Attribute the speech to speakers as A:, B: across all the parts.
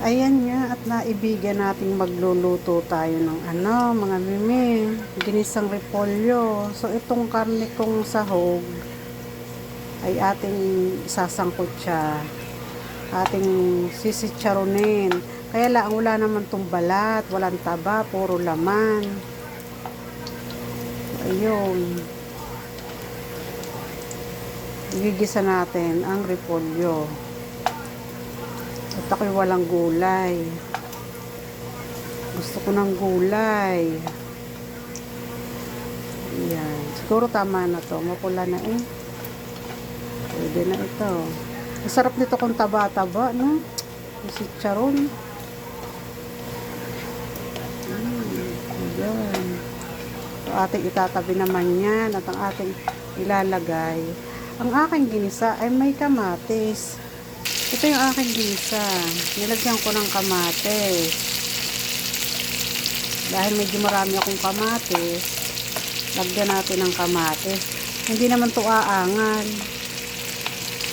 A: Ayan nga at naibigan nating magluluto tayo ng mga mimi, ginisang repolyo. So itong karne kong sahog ay ating sasangkot siya. Ating sisitsaronin. Kaya lang wala naman tong balat, walang taba, puro laman. Ayun. Gigisa natin ang repolyo. At ako'y walang gulay. Gusto ko ng gulay. Ayan. Siguro tama na to. Mapula na eh. Pwede na ito. Masarap nito kung taba-taba, no? Si charon. Ayan. So, ating itatabi naman yan. At ang ating ilalagay. Ang aking ginisa ay may kamatis. Ito yung aking ginisa. Nilagyan ko ng kamatis. Dahil medyo marami akong kamatis, lagyan natin ng kamatis. Hindi naman to aangal.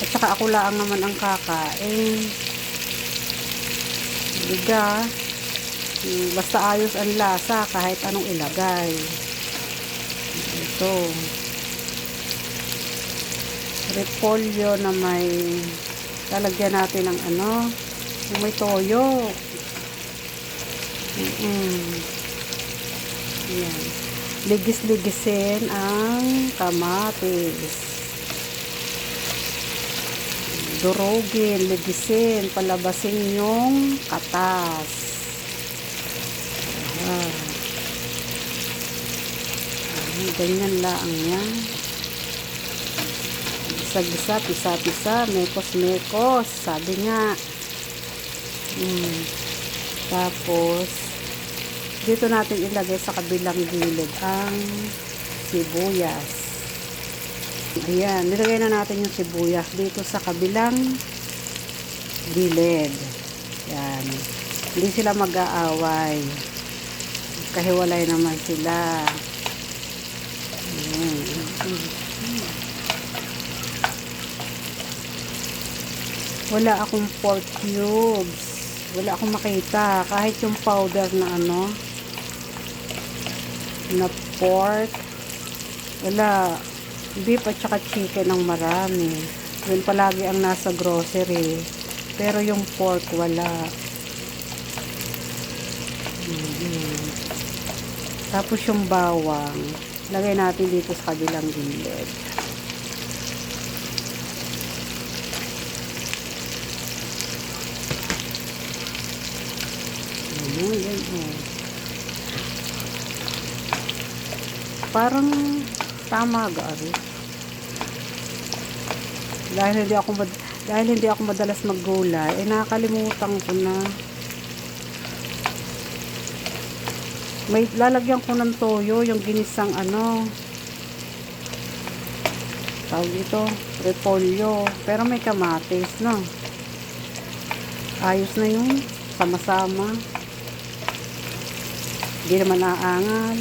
A: At saka ako lang naman ang kakain. Liga. Basta ayos ang lasa kahit anong ilagay. Ito. Repolyo na may lalagyan natin ng yung may toyo. Ayan. Ligis-ligisin ang kamatis. Durugin, ligisin, palabasin yung katas. Ganyan lang yan. Gisa-gisa, pisa-pisa, mekos-mekos, sabi nga. Tapos, dito natin ilagay sa kabilang gilid ang sibuyas. Ayan, nilagay na natin yung sibuyas dito sa kabilang gilid. Ayan. Hindi sila mag-aaway. Kahiwalay naman sila. Ayan. Wala akong pork cubes. Wala akong makita. Kahit yung powder na na pork. Wala. Beef at saka chicken ang marami. Yun palagi ang nasa grocery. Pero yung pork wala. Tapos yung bawang. Lagay natin dito sa kabilang gilid. Yan, parang tama gari. Dahil hindi ako madalas maggulay, nakakalimutan ko na. May lalagyan ko ng toyo, yung ginisang tawag ito, repolyo. Pero may kamatis, no? Ayos na yun, sama-sama. Hindi naman aangal.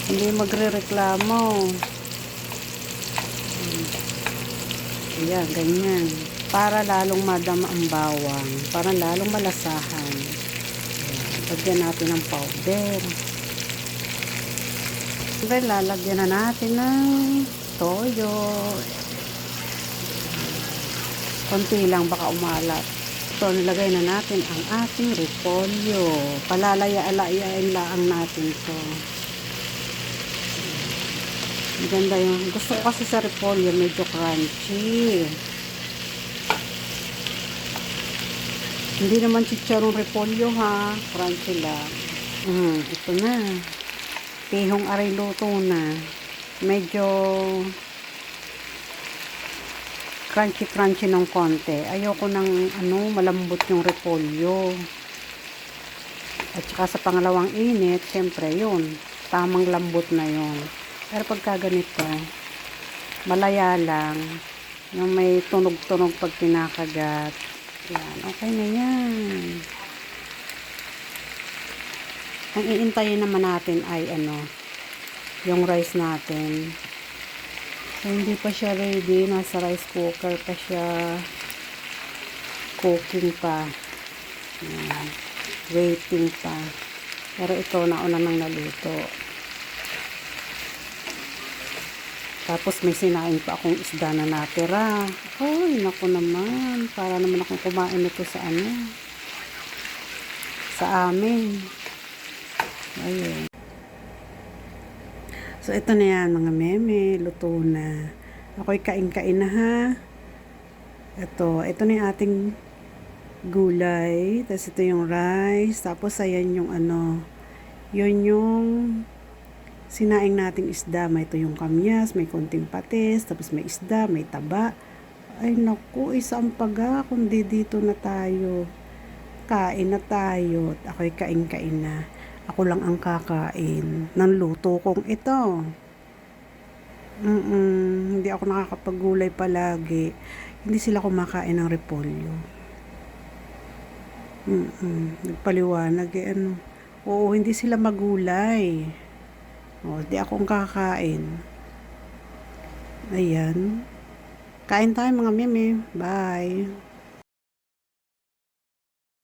A: Hindi magre-reklamo. Ayan, ganyan. Para lalong madama ang bawang. Para lalong malasahan. Lagyan natin ng powder. Then, lalagyan na natin ng toyo. Konti lang, baka umalat. So, nilagay na natin ang ating repolyo. Palalaya-alayain lang natin to. Maganda yung, gusto ko kasi sa repolyo, medyo crunchy. Hindi naman chicharong repolyo ha. Crunchy lang. Ito na. Tihong aray luto na. Medyo crunchy ng konti. Ayoko ng malambot yung repolyo. At saka sa pangalawang init, syempre yun. Tamang lambot na yun. Pero pagka ganito, malaya lang. Yung may tunog-tunog pag kinakagat. Yan, okay na yan. Ang iintayin naman natin ay yung rice natin. So, hindi pa siya ready. Nasa rice cooker pa siya. cooking pa. Ayan. Waiting pa. Pero ito, nauna nang naluto. Tapos may sinain pa akong isda na natira. Ay, naku naman. Para naman akong kumain ito sa sa amin. Ayun. So, ito na yan, mga meme. Luto na. Ako'y kain-kain na ha. Ito na yung ating gulay. Tapos ito yung rice. Tapos ayan yung yun yung sinaing nating isda. May ito yung kamyas, may konting patis, tapos may isda, may taba. Ay naku, isang paga, kundi dito na tayo. Kain na tayo. Ako'y kain-kain na. Ako lang ang kakain ng luto kong ito. Hindi ako nakakapagulay palagi. Hindi sila kumakain ng repolyo. Nagpaliwanag Oo, hindi sila magulay. Di akong kakain. Ayan. Kain tayo mga meme. Bye.